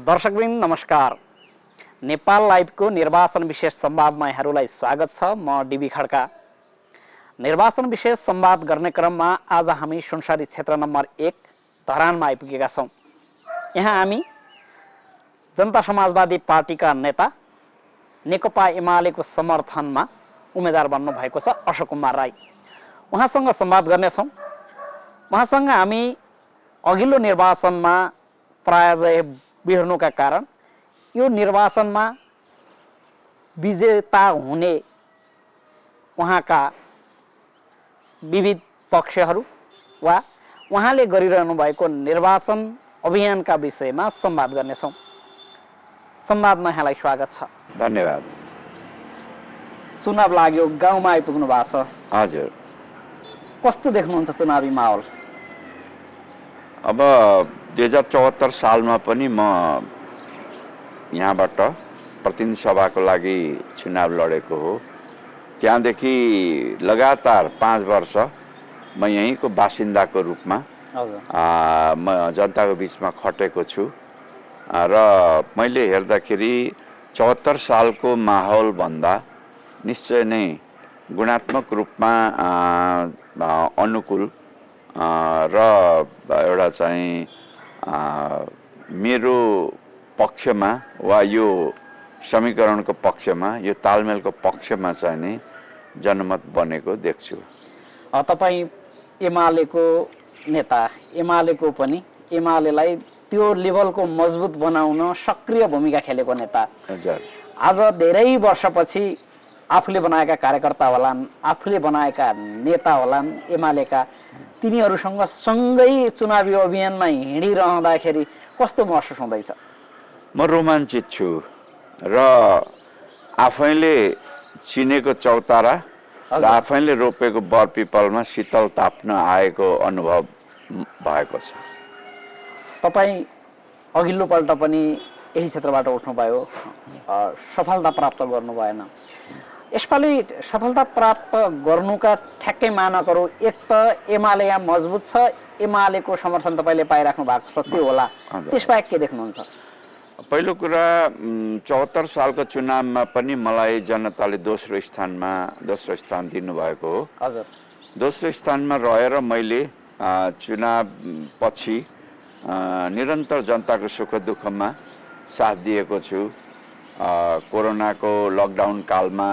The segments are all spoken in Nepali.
दर्शकवृन्द नमस्कार। नेपाल लाइभको निर्वाचन विशेष संवादमा यहाँहरूलाई स्वागत छ। म डीबी खड्का। निर्वाचन विशेष संवाद गर्ने क्रममा आज हामी सुनसरी क्षेत्र नम्बर 1 धरानमा आइपुगेका छौँ। यहाँ हामी जनता समाजवादी पार्टीका नेता नेकपा एमालेको समर्थनमा उम्मेदवार बन्नु भएको छ अशोक कुमार राई, उहाँसँग संवाद गर्नेछौँ। उहाँसँग हामी अघिल्लो निर्वाचनमा पराजय बिहोर्नुका कारण यो निर्वाचनमा विजेता हुने उहाँका विविध पक्षहरू वा उहाँले गरिरहनु भएको निर्वाचन अभियानका विषयमा संवाद गर्नेछौँ। संवादमा यहाँलाई स्वागत छ। धन्यवाद। चुनाव लाग्यो, गाउँमा आइपुग्नु भएको छ। हजुर, कस्तो देख्नुहुन्छ चुनावी माहौल? अब 2074 सालमा पनि म यहाँबाट प्रतिनिधि सभाको लागि चुनाव लडेको हो। त्यहाँदेखि लगातार 5 वर्ष म यहीँको बासिन्दाको रूपमा म जनताको बिचमा खटेको छु र मैले हेर्दाखेरि 74 सालको माहौल भन्दा निश्चय नै गुणात्मक रूपमा अनुकूल र एउटा चाहिँ मेरो पक्षमा वा यो समीकरणको पक्षमा, यो तालमेलको पक्षमा चाहिँ नि जनमत बनेको देख्छु। तपाईँ एमालेको नेता, एमालेको पनि एमालेलाई त्यो लेभलको मजबुत बनाउन सक्रिय भूमिका खेलेको नेता। हजुर, आज धेरै वर्षपछि आफूले बनाएका कार्यकर्ता होलान्, आफूले बनाएका नेता होलान् एमालेका, तिनीहरूसँग सँगै चुनावी अभियानमा हिँडिरहँदाखेरि कस्तो महसुस हुँदैछ? म रोमाञ्चित छु र आफैले चिनेको चौतारा र आफैले रोपेको बरपिपलमा शीतल ताप्न आएको अनुभव भएको छ। तपाईँ अघिल्लो पल्ट पनि यही क्षेत्रबाट उठ्नुभयो, सफलता प्राप्त गर्नु भएन। यसपालि सफलता प्राप्त गर्नुका ठ्याक्कै मानकहरू, एक त एमाले यहाँ मजबुत छ, एमालेको समर्थन तपाईँले पाइराख्नु भएको छ, त्यो होला, त्यसबाहेक के देख्नुहुन्छ? पहिलो कुरा 74 सालको चुनावमा पनि मलाई जनताले दोस्रो स्थान दिनुभएको हो। हजुर, दोस्रो स्थानमा रहेर मैले चुनाव पछि निरन्तर जनताको सुख दुःखमा साथ दिएको छु। कोरोनाको लकडाउन कालमा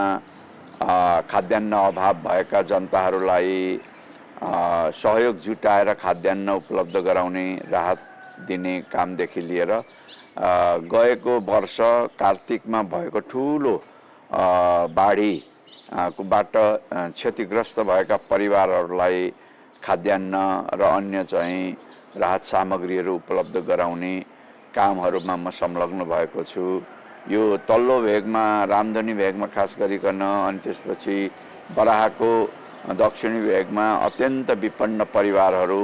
खाद्यान्न अभाव भएका जनताहरूलाई सहयोग जुटाएर खाद्यान्न उपलब्ध गराउने, राहत दिने कामदेखि लिएर गएको वर्ष कार्तिकमा भएको ठुलो बाढीबाट क्षतिग्रस्त भएका परिवारहरूलाई खाद्यान्न र अन्य चाहिँ राहत सामग्रीहरू उपलब्ध गराउने कामहरूमा म संलग्न भएको छु। यो तल्लो भेगमा, रामधनी भेगमा खास गरिकन, अनि त्यसपछि बराहको दक्षिणी भेगमा अत्यन्त विपन्न परिवारहरू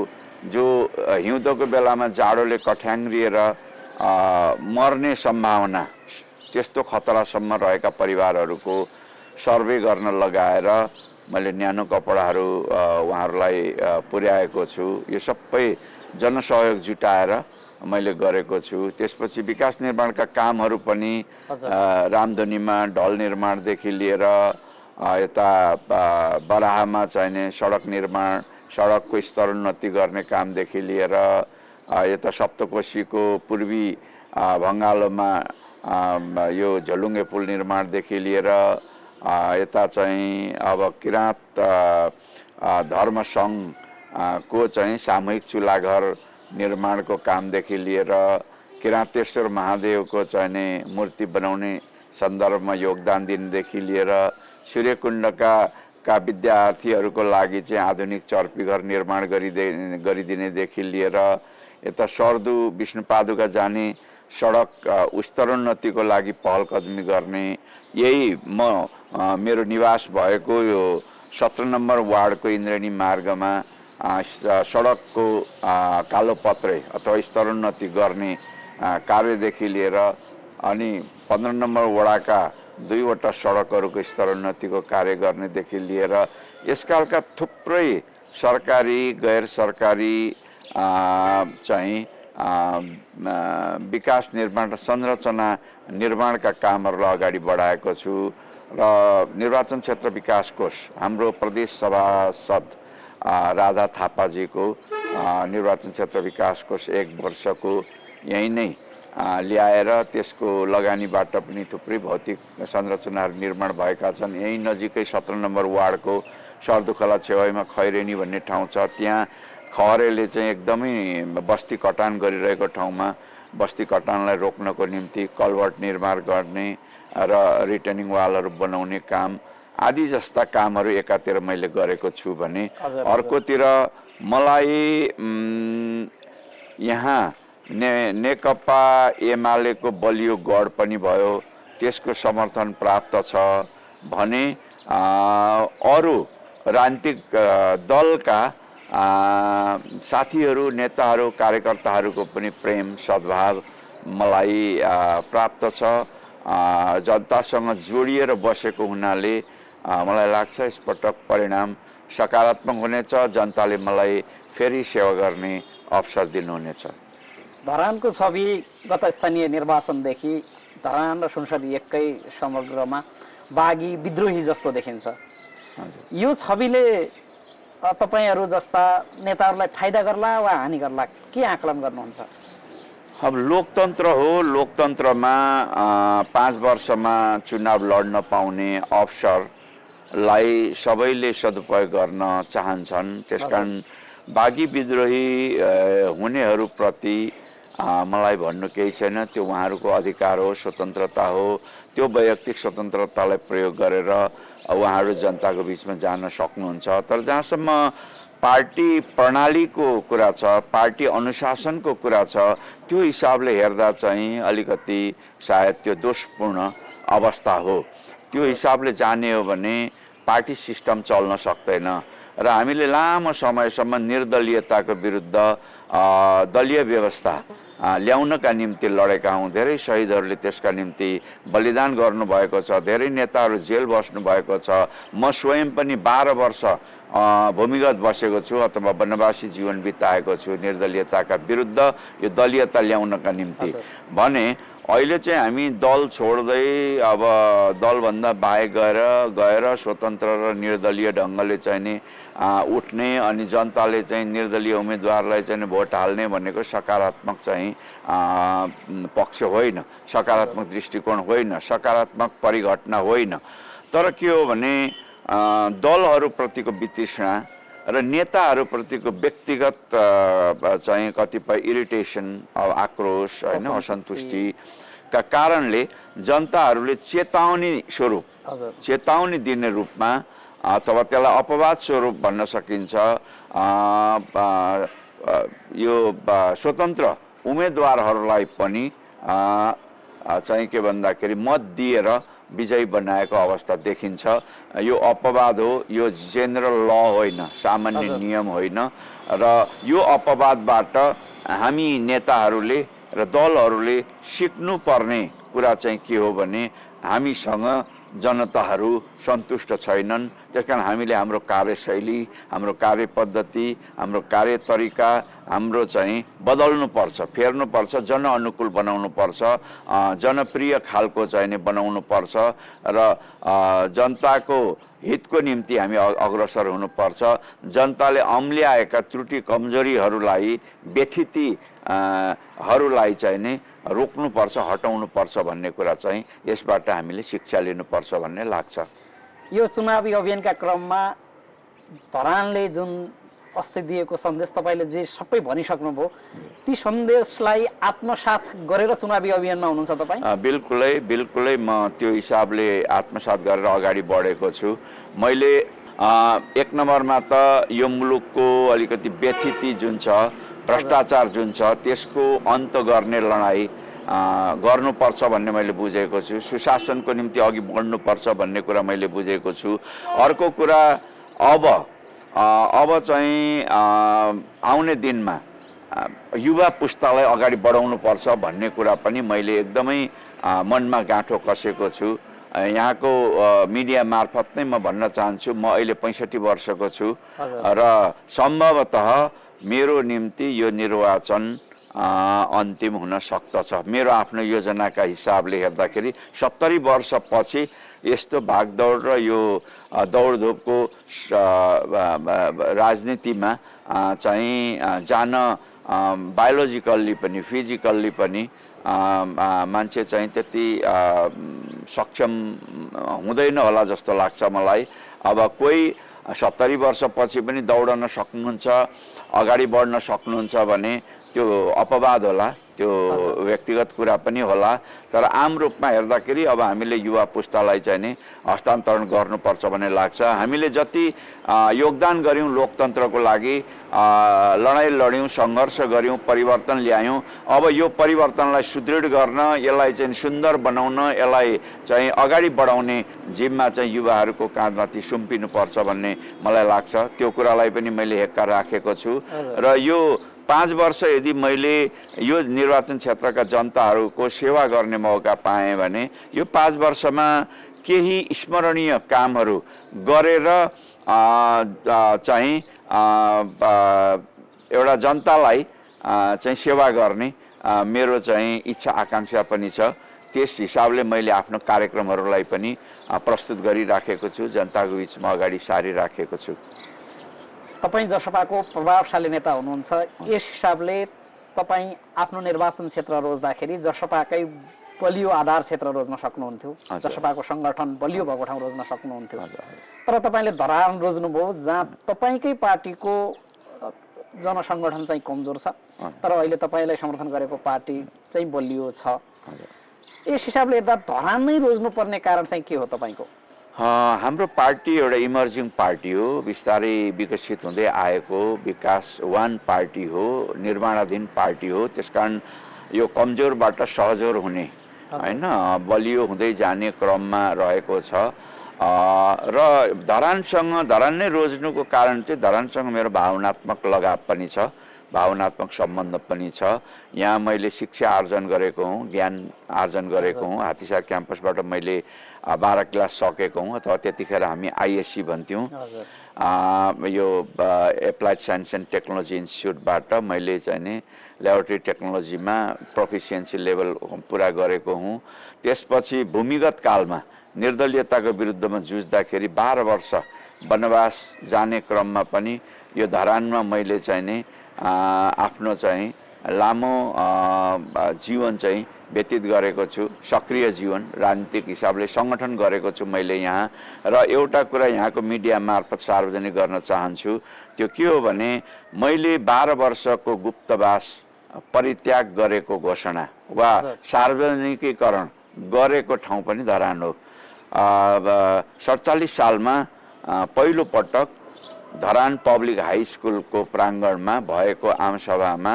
जो हिउँदोको बेलामा जाडोले कठ्याङ्ग्रिएर मर्ने सम्भावना, त्यस्तो खतरासम्म रहेका परिवारहरूको सर्वे गर्न लगाएर मैले न्यानो कपडाहरू उहाँहरूलाई पुर्याएको छु। यो सबै जनसहयोग जुटाएर मैले गरेको छु। त्यसपछि विकास निर्माणका कामहरू पनि रामधनीमा ढल निर्माणदेखि लिएर यता बराहमा चाहिने सडक निर्माण, सडकको स्तरोन्नति गर्ने कामदेखि लिएर यता सप्तकोशीको पूर्वी भङ्गालोमा यो झलुङ्गे पुल निर्माणदेखि लिएर यता चाहिँ अब किराँत धर्म सङ्घको चाहिँ सामूहिक चुल्हाघर निर्माणको कामदेखि लिएर किराँतेश्वर महादेवको चाहिँ मूर्ति बनाउने सन्दर्भमा योगदान दिनेदेखि लिएर सूर्यकुण्डका विद्यार्थीहरूको लागि चाहिँ आधुनिक चर्पीघर निर्माण गरिदिनेदेखि लिएर यता सर्दु विष्णुपादुका जाने सडक स्तरोन्नतिको लागि पहल कदमी गर्ने, यही म मेरो निवास भएको यो 17 नम्बर वार्डको इन्द्रेणी मार्गमा सडकको कालोपत्रे अथवा स्तरोन्नति गर्ने कार्यदेखि लिएर अनि 15 नम्बर वडाका 2वटा सडकहरूको स्तरोन्नतिको कार्य गर्नेदेखि लिएर यसकालका थुप्रै सरकारी गैर सरकारी चाहिँ विकास निर्माण र संरचना निर्माणका कामहरूलाई अगाडि बढाएको छु र निर्वाचन क्षेत्र विकास कोष हाम्रो प्रदेश सभासद राजा थापाजीको निर्वाचन क्षेत्र विकास कोष 1 वर्षको यही नै ल्याएर त्यसको लगानीबाट पनि थुप्रै भौतिक संरचनाहरू निर्माण भएका छन्। यही नजिकै 17 नम्बर वार्डको सर्दुखला छेउमा खैरेनी भन्ने ठाउँ छ। त्यहाँ खहरेले चाहिँ एकदमै बस्ती कटान गरिरहेको ठाउँमा बस्ती कटानलाई रोक्नको निम्ति कल्भर्ट निर्माण गर्ने र रिटर्निङ वालहरू बनाउने काम आदि जस्ता कामहरू एकातिर मैले गरेको छु भने अर्कोतिर मलाई यहाँ नेकपा एमालेको बलियो गढ पनि भयो, त्यसको समर्थन प्राप्त छ भने अरू राजनीतिक दलका साथीहरू नेताहरू कार्यकर्ताहरूको पनि प्रेम सद्भाव मलाई प्राप्त छ। जनतासँग जोडिएर बसेको हुनाले मलाई लाग्छ यसपटक परिणाम सकारात्मक हुनेछ। जनताले मलाई फेरि सेवा गर्ने अवसर दिनुहुनेछ। धरानको छवि गत स्थानीय निर्वाचनदेखि धरान र सुनसरी एकै समग्रमा बागी विद्रोही जस्तो देखिन्छ। यो छविले तपाईहरू जस्ता नेताहरूलाई फाइदा गर्ला वा हानि गर्ला, के आकलन गर्नुहुन्छ? अब लोकतन्त्र हो, लोकतन्त्रमा 5 वर्षमा चुनाव लड्न पाउने अवसरलाई सबैले सदुपयोग गर्न चाहन्छन्। त्यसकारण बागी विद्रोही हुनेहरूप्रति मलाई भन्नु केही छैन। त्यो उहाँहरूको अधिकार हो, स्वतन्त्रता हो। त्यो वैयक्तिक स्वतन्त्रतालाई प्रयोग गरेर उहाँहरू जनताको बिचमा जान सक्नुहुन्छ। तर जहाँसम्म पार्टी प्रणालीको कुरा छ, पार्टी अनुशासनको कुरा छ, त्यो हिसाबले हेर्दा चाहिँ अलिकति सायद त्यो दोषपूर्ण अवस्था हो। त्यो हिसाबले जाने हो भने पार्टी सिस्टम चल्न सक्दैन र हामीले लामो समयसम्म निर्दलीयताको विरुद्ध दलीय व्यवस्था ल्याउनका निम्ति लडेका हौँ। धेरै शहीदहरूले त्यसका निम्ति बलिदान गर्नुभएको छ, धेरै नेताहरू जेल बस्नु भएको छ। म स्वयं पनि 12 वर्ष भूमिगत बसेको छु अथवा वनवासी जीवन बिताएको छु निर्दलीयताका विरुद्ध यो दलीयता ल्याउनका निम्ति भने अहिले चाहिँ हामी दल छोड्दै अब दलभन्दा बाहेक गएर स्वतन्त्र र निर्दलीय ढङ्गले चाहिँ नि उठ्ने अनि जनताले चाहिँ निर्दलीय उम्मेदवारलाई चाहिँ भोट हाल्ने भनेको सकारात्मक चाहिँ पक्ष होइन, सकारात्मक दृष्टिकोण होइन, सकारात्मक परिघटना होइन। तर के हो भने दलहरूप्रतिको वितृष्णा र नेताहरूप्रतिको व्यक्तिगत चाहिँ कतिपय इरिटेसन, आक्रोश होइन, असन्तुष्टिका कारणले जनताहरूले चेतावनी स्वरूप, चेतावनी दिने रूपमा अथवा त्यसलाई अपवाद स्वरूप भन्न सकिन्छ यो स्वतन्त्र उम्मेदवारहरूलाई पनि चाहिँ के भन्दाखेरि मत दिएर विजयी बनाएको अवस्था देखिन्छ। यो अपवाद हो, यो जेनरल ल होइन, सामान्य नियम होइन र यो अपवादबाट हामी नेताहरूले र दलहरूले सिक्नुपर्ने कुरा चाहिँ के हो भने हामीसँग जनताहरू सन्तुष्ट छैनन्। त्यसकारण हामीले हाम्रो कार्यशैली, हाम्रो कार्यपद्धति, हाम्रो कार्यतरिका हाम्रो चाहिँ बदल्नुपर्छ, फेर्नुपर्छ, जनअनुकूल बनाउनुपर्छ, जनप्रिय खालको चाहिँ बनाउनुपर्छ र जनताको हितको निम्ति हामी अग्रसर हुनुपर्छ। जनताले अम्ल्याएका त्रुटि कमजोरीहरूलाई, व्यथितिहरूलाई चाहिँ नि रोक्नुपर्छ, हटाउनुपर्छ भन्ने कुरा चाहिँ यसबाट हामीले शिक्षा लिनुपर्छ भन्ने लाग्छ। यो चुनावी अभियानका क्रममा धरानले जुन अस्ति दिएको सन्देश तपाईँले जे सबै भनिसक्नुभयो, ती सन्देशलाई आत्मसात गरेर चुनावी अभियानमा हुनुहुन्छ तपाईँ? बिल्कुलै म त्यो हिसाबले आत्मसात गरेर अगाडि बढेको छु। मैले 1 नम्बरमा त यो मुलुकको अलिकति व्यथिति जुन छ, भ्रष्टाचार जुन छ, त्यसको अन्त गर्ने लडाईँ गर्नुपर्छ भन्ने मैले बुझेको छु। सुशासनको निम्ति अघि बढ्नुपर्छ भन्ने कुरा मैले बुझेको छु। अर्को कुरा अब चाहिँ आउने दिनमा युवा पुस्तालाई अगाडि बढाउनुपर्छ भन्ने कुरा पनि मैले एकदमै मनमा गाँठो कसेको छु। यहाँको मिडिया मार्फत नै म भन्न चाहन्छु, म अहिले 65 वर्षको छु र सम्भवतः मेरो निम्ति यो निर्वाचन अन्तिम हुन सक्दछ। मेरो आफ्नो योजनाका हिसाबले हेर्दाखेरि 70 वर्षपछि यस्तो भागदौड र यो दौडधुपको राजनीतिमा चाहिँ जान बायोलोजिकल्ली पनि फिजिकल्ली पनि मान्छे चाहिँ त्यति सक्षम हुँदैन होला जस्तो लाग्छ मलाई। अब कोही 70 वर्षपछि पनि दौडन सक्नुहुन्छ, अगाडि बढ्न सक्नुहुन्छ भने त्यो अपवाद होला, त्यो व्यक्तिगत कुरा पनि होला। तर आम रूपमा हेर्दाखेरि अब हामीले युवा पुस्तालाई चाहिँ नि हस्तान्तरण गर्नुपर्छ भन्ने लाग्छ। हामीले जति योगदान गर्यौं लोकतन्त्रको लागि, लडाईँ लड्यौं, सङ्घर्ष गर्यौं, परिवर्तन ल्यायौं, अब यो परिवर्तनलाई सुदृढ गर्न, यसलाई चाहिँ सुन्दर बनाउन, यसलाई चाहिँ अगाडि बढाउने जिम्मा चाहिँ युवाहरूको काँधमाथि सुम्पिनुपर्छ भन्ने मलाई लाग्छ। त्यो कुरालाई पनि मैले हेक्का राखेको छु। र यो 5 वर्ष यदि मैले यो निर्वाचन क्षेत्रका जनताहरूको सेवा गर्ने मौका पाएँ भने यो 5 वर्षमा केही स्मरणीय कामहरू गरेर चाहिँ एउटा जनतालाई चाहिँ सेवा गर्ने मेरो चाहिँ इच्छा आकांक्षा पनि छ। त्यस हिसाबले मैले आफ्नो कार्यक्रमहरूलाई पनि प्रस्तुत गरिराखेको छु, जनताको बीचमा अगाडि सारिराखेको छु। तपाईँ जसपाको प्रभावशाली नेता हुनुहुन्छ, यस हिसाबले तपाईँ आफ्नो निर्वाचन क्षेत्र रोज्दाखेरि जसपाकै बलियो आधार क्षेत्र रोज्न सक्नुहुन्थ्यो, जसपाको सङ्गठन बलियो भएको ठाउँ रोज्न सक्नुहुन्थ्यो। तर तपाईँले धरान रोज्नुभयो जहाँ तपाईँकै पार्टीको जनसङ्गठन चाहिँ कमजोर छ, तर अहिले तपाईँलाई समर्थन गरेको पार्टी चाहिँ बलियो छ। यस हिसाबले हेर्दा धरान नै रोज्नुपर्ने कारण चाहिँ के हो तपाईँको? हाम्रो पार्टी एउटा इमर्जिङ पार्टी हो, बिस्तारै विकसित हुँदै आएको विकासवान पार्टी हो, निर्माणाधीन पार्टी हो। त्यसकारण यो कमजोरबाट सहजोर हुने हैन, बलियो हुँदै जाने क्रममा रहेको छ। र धरान नै रोज्नुको कारण चाहिँ धरानसँग मेरो भावनात्मक लगाव पनि छ, भावनात्मक सम्बन्ध पनि छ। यहाँ मैले शिक्षा आर्जन गरेको हुँ, ज्ञान आर्जन गरेको हुँ। हात्तीसार क्याम्पसबाट मैले 12 क्लास सकेको हुँ, अथवा त्यतिखेर हामी आइएससी भन्थ्यौँ। यो एप्लाइड साइन्स एन्ड टेक्नोलोजी इन्स्टिच्युटबाट मैले चाहिँ नि ल्याबोरेटरी टेक्नोलोजीमा प्रोफिसियन्सी लेभल पुरा गरेको हुँ। त्यसपछि भूमिगत कालमा निर्दलीयताको विरुद्धमा जुझ्दाखेरि 12 वर्ष वनवास जाने क्रममा पनि यो धरानमा मैले चाहिँ नि आफ्नो चाहिँ लामो जीवन चाहिँ व्यतीत गरेको छु। सक्रिय जीवन, राजनीतिक हिसाबले सङ्गठन गरेको छु मैले यहाँ। र एउटा कुरा यहाँको मिडिया मार्फत सार्वजनिक गर्न चाहन्छु, त्यो के हो भने मैले 12 वर्षको गुप्तवास परित्याग गरेको घोषणा वा सार्वजनिकीकरण गरेको ठाउँ पनि धरान हो। 47 सालमा पहिलो पटक धरान पब्लिक हाई स्कुलको प्राङ्गणमा भएको आमसभामा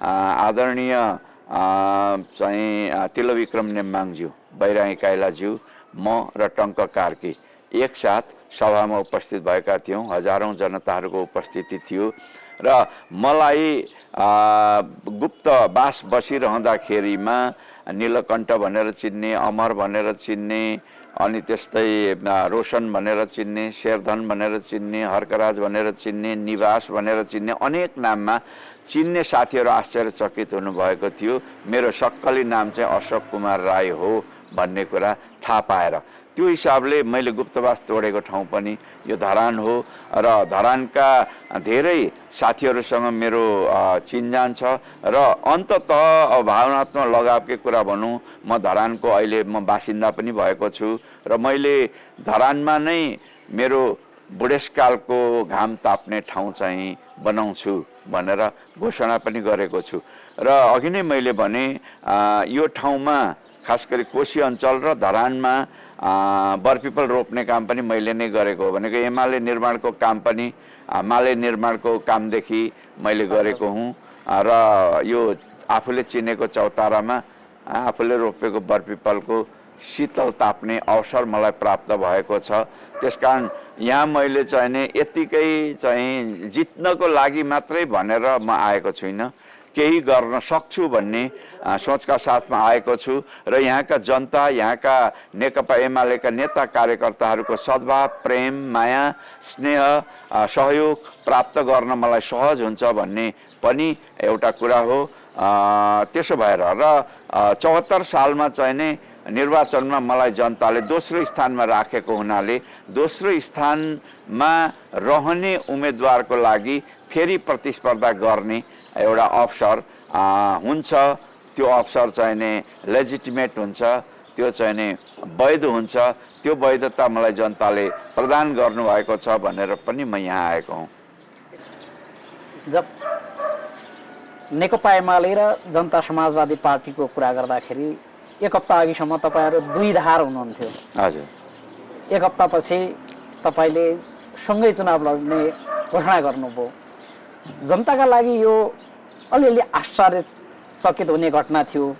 आदरणीय चाहिँ तिलविक्रम नेम्बाङज्यू, बैरागी काइलाज्यू, म र टङ्क कार्की एकसाथ सभामा उपस्थित भएका थियौँ। हजारौँ जनताहरूको उपस्थिति थियो र मलाई गुप्तवास बसिरहँदाखेरिमा नीलकण्ठ भनेर चिन्ने, अमर भनेर चिन्ने, अनि त्यस्तै रोशन भनेर चिन्ने, शेरधन भनेर चिन्ने, हर्कराज भनेर चिन्ने, निवास भनेर चिन्ने, अनेक नाममा चिन्ने साथीहरू आश्चर्यचकित हुनुभएको थियो। मेरो सक्कली नाम चाहिँ अशोक कुमार राई हो भन्ने कुरा थाहा पाएर। त्यो हिसाबले मैले गुप्तवास तोडेको ठाउँ पनि यो धरान हो र धरानका धेरै साथीहरूसँग मेरो चिनजान छ र अन्ततः भावनात्मक लगावकै कुरा भनौँ, म धरानको अहिले म बासिन्दा पनि भएको छु र मैले धरानमा नै मेरो बुढेसकालको घाम ताप्ने ठाउँ चाहिँ बनाउँछु भनेर घोषणा पनि गरेको छु। र अघि नै मैले भने यो ठाउँमा खास गरी कोशी अञ्चल र धरानमा बरपिपल रोप्ने काम पनि मैले नै गरेको हो। भनेको एमाले निर्माणको काम पनि माले निर्माणको कामदेखि मैले गरेको हुँ र यो आफूले चिनेको चौतारामा आफूले रोपेको बरपिपलको शीतल ताप्ने अवसर मलाई प्राप्त भएको छ। त्यसकारण यहाँ मैले चाहिँ नि यतिकै चाहिँ जित्नको लागि मात्रै भनेर म आएको छुइनँ, केही गर्न सक्छु भन्ने सोचका साथमा आएको छु र यहाँका जनता, यहाँका नेकपा एमालेका नेता कार्यकर्ताहरूको सद्भाव, प्रेम, माया, स्नेह, सहयोग प्राप्त गर्न मलाई सहज हुन्छ भन्ने पनि एउटा कुरा हो। त्यसो भएर र 74 सालमा चाहिँ नै निर्वाचनमा मलाई जनताले दोस्रो स्थानमा राखेको हुनाले दोस्रो स्थानमा रहने उम्मेदवारको लागि फेरि प्रतिस्पर्धा गर्ने एउटा अवसर हुन्छ। त्यो अवसर चाहिँ नै लेजिटिमेट हुन्छ, त्यो चाहिँ नै वैध हुन्छ। त्यो वैधता मलाई जनताले प्रदान गर्नुभएको छ भनेर पनि म यहाँ आएको हुँ। जब नेकपा एमाले र जनता समाजवादी पार्टीको कुरा गर्दाखेरि एक हप्ता अघिसम्म तपाईँहरू दुई धार हुनुहुन्थ्यो। हजुर। एक हप्तापछि तपाईँले सँगै चुनाव लड्ने घोषणा गर्नुभयो। जनताका लागि यो अलिअलि आश्चर्यचकित हुने घटना थियो।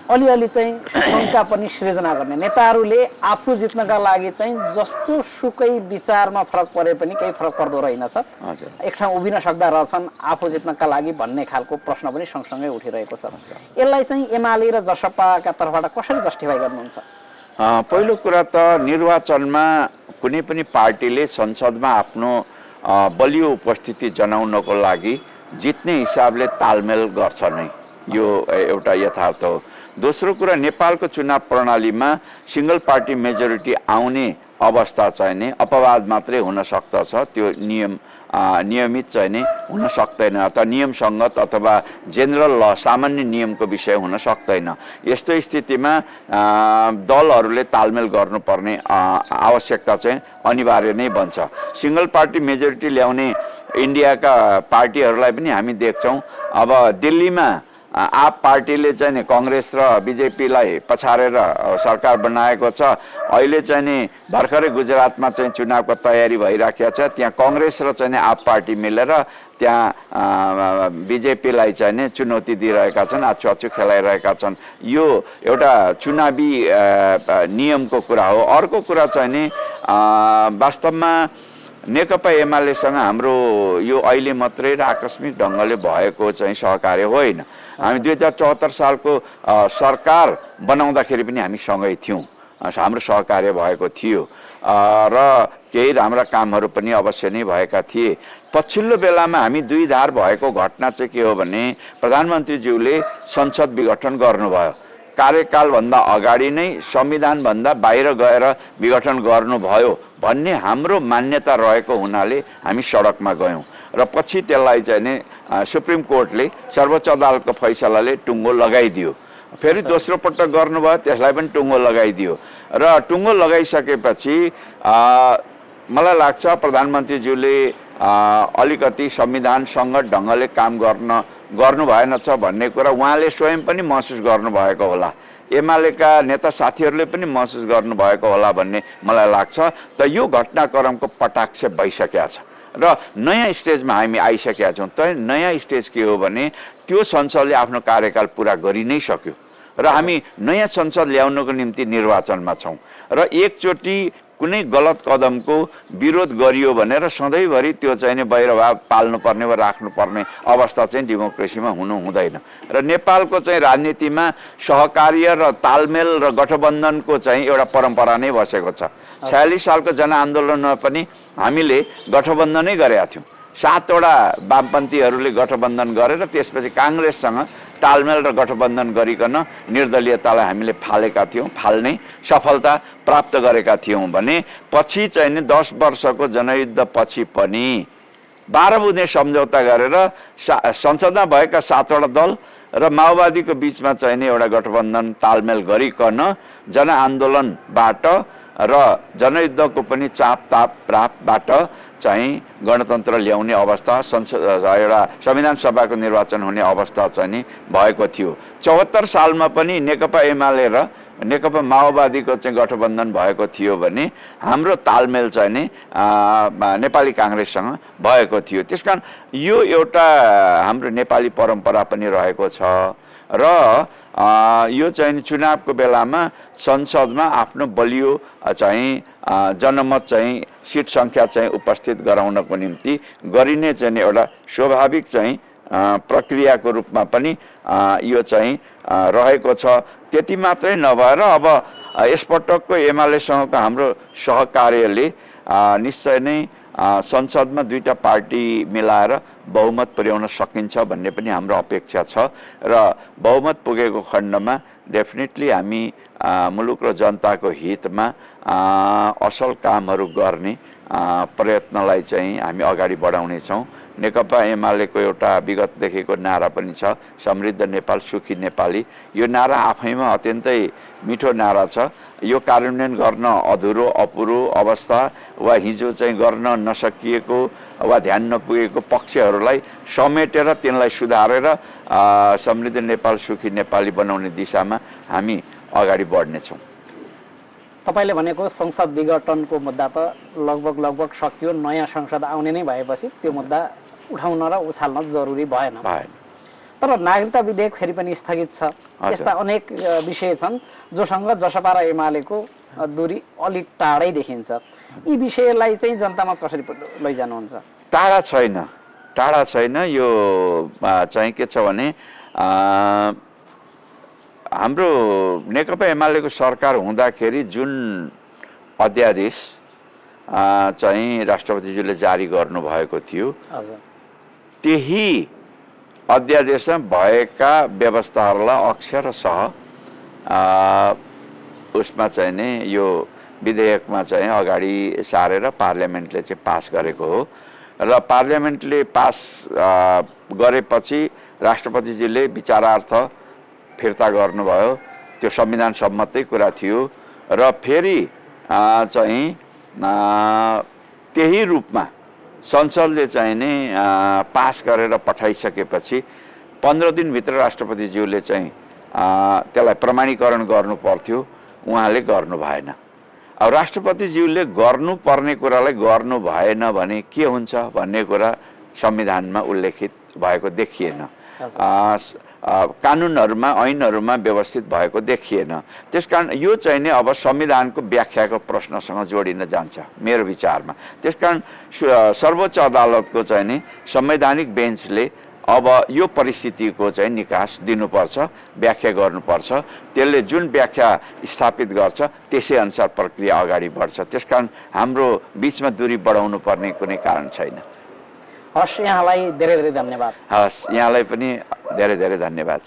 अलिअलि चाहिँ शङ्का पनि सृजना गर्ने, नेताहरूले आफू जित्नका लागि चाहिँ जस्तो सुकै विचारमा फरक परे पनि केही फरक पर्दो रहेनछ, एक ठाउँ उभिन सक्दा रहेछन् आफू जित्नका लागि भन्ने खालको प्रश्न पनि सँगसँगै उठिरहेको छ। यसलाई चाहिँ एमाले र जसपाका तर्फबाट कसरी जस्टिफाई गर्नुहुन्छ? पहिलो कुरा त निर्वाचनमा कुनै पनि पार्टीले संसदमा आफ्नो बलियो उपस्थिति जनाउनको लागि जित्ने हिसाबले तालमेल गर्छ नै, यो एउटा यथार्थ हो। दोस्रो कुरा, नेपालको चुनाव प्रणालीमा सिंगल पार्टी मेजोरिटी आउने अवस्था चाहिँ नै अपवाद मात्रै हुन सक्दछ। त्यो नियमित चाहिँ नै हुन सक्दैन, अथवा नियम सङ्गत अथवा जेनरल ल सामान्य नियमको विषय हुन सक्दैन। यस्तो स्थितिमा दलहरूले तालमेल गर्नुपर्ने आवश्यकता चाहिँ अनिवार्य नै बन्छ। सिंगल पार्टी मेजोरिटी ल्याउने इन्डियाका पार्टीहरूलाई पनि हामी देख्छौँ। अब दिल्लीमा आप पार्टीले चाहिँ नि कांग्रेस र बीजेपीलाई पछारेर सरकार बनाएको छ। अहिले चाहिँ नि भर्खरै गुजरातमा चाहिँ चुनावको तयारी भइराखेको छ। त्यहाँ कांग्रेस र चाहिँ नि आप पार्टी मिलेर त्यहाँ बीजेपीलाई चाहिँ नि चुनौती दिइरहेका छन्, आछुआछु खेलाइरहेका छन्। यो एउटा चुनावी नियमको कुरा हो। अर्को कुरा चाहिँ नि वास्तवमा नेकपा एमालेसँग हाम्रो यो अहिले मात्रै र आकस्मिक ढङ्गले भएको चाहिँ सहकार्य होइन। हामी 2074 सालको सरकार बनाउँदाखेरि पनि हामी सँगै थियौँ, हाम्रो सहकार्य भएको थियो र केही राम्रा कामहरू पनि अवश्य नै भएका थिए। पछिल्लो बेलामा हामी दुई धार भएको घटना चाहिँ के हो भने प्रधानमन्त्रीज्यूले संसद विघटन गर्नुभयो। कार्यकालभन्दा अगाडि नै संविधानभन्दा बाहिर गएर विघटन गर्नुभयो भन्ने हाम्रो मान्यता रहेको हुनाले हामी सडकमा गयौँ र पछि त्यसलाई चाहिँ नि सुप्रिम कोर्टले सर्वोच्च अदालतको फैसलाले टुङ्गो लगाइदियो। फेरि दोस्रो पटक गर्नुभयो, त्यसलाई पनि टुङ्गो लगाइदियो र टुङ्गो लगाइसकेपछि मलाई लाग्छ प्रधानमन्त्रीज्यूले अलिकति संविधानसँग ढङ्गले काम गर्नु भएन छ भन्ने कुरा उहाँले स्वयं पनि महसुस गर्नुभएको होला, एमालेका नेता साथीहरूले पनि महसुस गर्नुभएको होला भन्ने मलाई लाग्छ। त यो घटनाक्रमको कटाक्ष भइसकेको छ र नयाँ स्टेजमा हामी आइसकेका छौँ। त नयाँ स्टेज के हो भने त्यो संसदले आफ्नो कार्यकाल पुरा गरि नै सक्यो र हामी नयाँ संसद ल्याउनको निम्ति निर्वाचनमा छौँ र एकचोटि कुनै गलत कदमको विरोध गरियो भनेर सधैँभरि त्यो चाहिँ वैरभाव पाल्नुपर्ने वा राख्नुपर्ने अवस्था चाहिँ डेमोक्रेसीमा हुनु हुँदैन। र नेपालको चाहिँ राजनीतिमा सहकार्य र तालमेल र गठबन्धनको चाहिँ एउटा परम्परा नै बसेको छ। 46 सालको जनआन्दोलनमा पनि हामीले गठबन्धनै गरेका थियौँ। 7 वटा वामपन्थीहरूले गठबन्धन गरेर त्यसपछि काङ्ग्रेससँग तालमेल र गठबन्धन गरिकन निर्दलीयतालाई हामीले फालेका थियौँ, फाल्ने सफलता प्राप्त गरेका थियौँ भने पछि चाहिँ नि 10 वर्षको जनयुद्ध पछि पनि 12 बुँदे सम्झौता गरेर संसदमा भएका 7 वटा दल र माओवादीको बीचमा चाहिँ नि एउटा गठबन्धन तालमेल गरिकन जनआन्दोलनबाट र जनयुद्धको पनि चापतापबाट चाहिँ गणतन्त्र ल्याउने अवस्था एउटा संविधान सभाको निर्वाचन हुने अवस्था चाहिँ नि भएको थियो। 74 सालमा पनि नेकपा एमाले र नेकपा माओवादीको चाहिँ गठबन्धन भएको थियो भने हाम्रो तालमेल चाहिँ नि नेपाली काङ्ग्रेससँग भएको थियो। त्यसकारण यो एउटा हाम्रो नेपाली परम्परा पनि रहेको छ र यो चाहिँ चुनावको बेलामा संसदमा आफ्नो बलियो चाहिँ जनमत चाहिँ सिट सङ्ख्या चाहिँ उपस्थित गराउनको निम्ति गरिने चाहिँ एउटा स्वाभाविक चाहिँ प्रक्रियाको रूपमा पनि यो चाहिँ रहेको छ। त्यति मात्रै नभएर अब यसपटकको एमालेसँगको हाम्रो सहकार्यले निश्चय नै संसदमा दुईटा पार्टी मिलाएर बहुमत पुर्याउन सकिन्छ भन्ने पनि हाम्रो अपेक्षा छ र बहुमत पुगेको खण्डमा डेफिनेटली हामी मुलुक र जनताको हितमा असल कामहरू गर्ने प्रयत्नलाई चाहिँ हामी अगाडि बढाउनेछौँ। नेकपा एमालेको एउटा विगतदेखिको नारा पनि छ, समृद्ध नेपाल सुखी नेपाली। यो नारा आफैमा अत्यन्तै मिठो नारा छ। यो कार्यान्वयन गर्न अधुरो अपुरो अवस्था वा हिजो चाहिँ गर्न नसकिएको वा ध्यान नपुगेको पक्षहरूलाई समेटेर तिनलाई सुधारेर समृद्ध नेपाल सुखी नेपाली बनाउने दिशामा हामी अगाडि बढ्नेछौँ। तपाईले भनेको संसद विघटनको मुद्दा त लगभग सकियो, नयाँ संसद आउने नै भएपछि त्यो मुद्दा उठाउन र उछाल्न जरुरी भएन। तर नागरिकता विधेयक फेरि पनि स्थगित छ। यस्ता अनेक विषय छन् जोसँग जसपा र एमालेको दूरी अलिक टाढै देखिन्छ। यी विषयलाई चाहिँ जनतामा कसरी लैजानुहुन्छ? टाढा छैन। यो चाहिँ के छ भने हाम्रो नेकपा एमालेको सरकार हुँदाखेरि जुन अध्यादेश चाहिँ राष्ट्रपतिज्यूले जारी गर्नुभएको थियो त्यही अध्यादेशमा भएका व्यवस्थाहरूलाई अक्षरशः उसमा चाहिँ नि यो विधेयकमा चाहिँ अगाडि सारेर पार्लियामेन्टले चाहिँ पास गरेको हो र पार्लियामेन्टले पास गरेपछि राष्ट्रपतिजीले विचारार्थ फिर्ता गर्नुभयो। त्यो संविधान सम्मतै कुरा थियो र फेरि चाहिँ त्यही रूपमा संसदले चाहिँ नि पास गरेर पठाइसकेपछि 15 दिनभित्र राष्ट्रपतिज्यूले चाहिँ त्यसलाई प्रमाणीकरण गर्नु पर्थ्यो, उहाँले गर्नु भएन। अब राष्ट्रपतिज्यूले गर्नुपर्ने कुरालाई गर्नु भएन भने के हुन्छ भन्ने कुरा संविधानमा उल्लेखित भएको देखिएन, कानुनहरूमा ऐनहरूमा व्यवस्थित भएको देखिएन। त्यसकारण यो चाहिँ नि अब संविधानको व्याख्याको प्रश्नसँग जोडिन जान्छ मेरो विचारमा। त्यसकारण सर्वोच्च अदालतको चाहिँ नि संवैधानिक बेन्चले अब यो परिस्थितिको चाहिँ निकास दिनुपर्छ, व्याख्या गर्नुपर्छ। त्यसले जुन व्याख्या स्थापित गर्छ त्यसै अनुसार प्रक्रिया अगाडि बढ्छ। त्यसकारण हाम्रो बिचमा दूरी बढाउनु पर्ने कुनै कारण छैन। हस्, यहाँलाई धेरै धेरै धन्यवाद। हस्, यहाँलाई पनि धेरै धेरै धन्यवाद।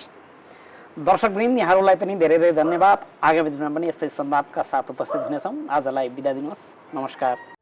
दर्शकवृन्द, यहाँहरूलाई पनि धेरै धेरै धन्यवाद। आगामी दिनमा पनि यस्तै संवादका साथ उपस्थित हुनेछौँ। आजलाई बिदा दिनुहोस्। नमस्कार।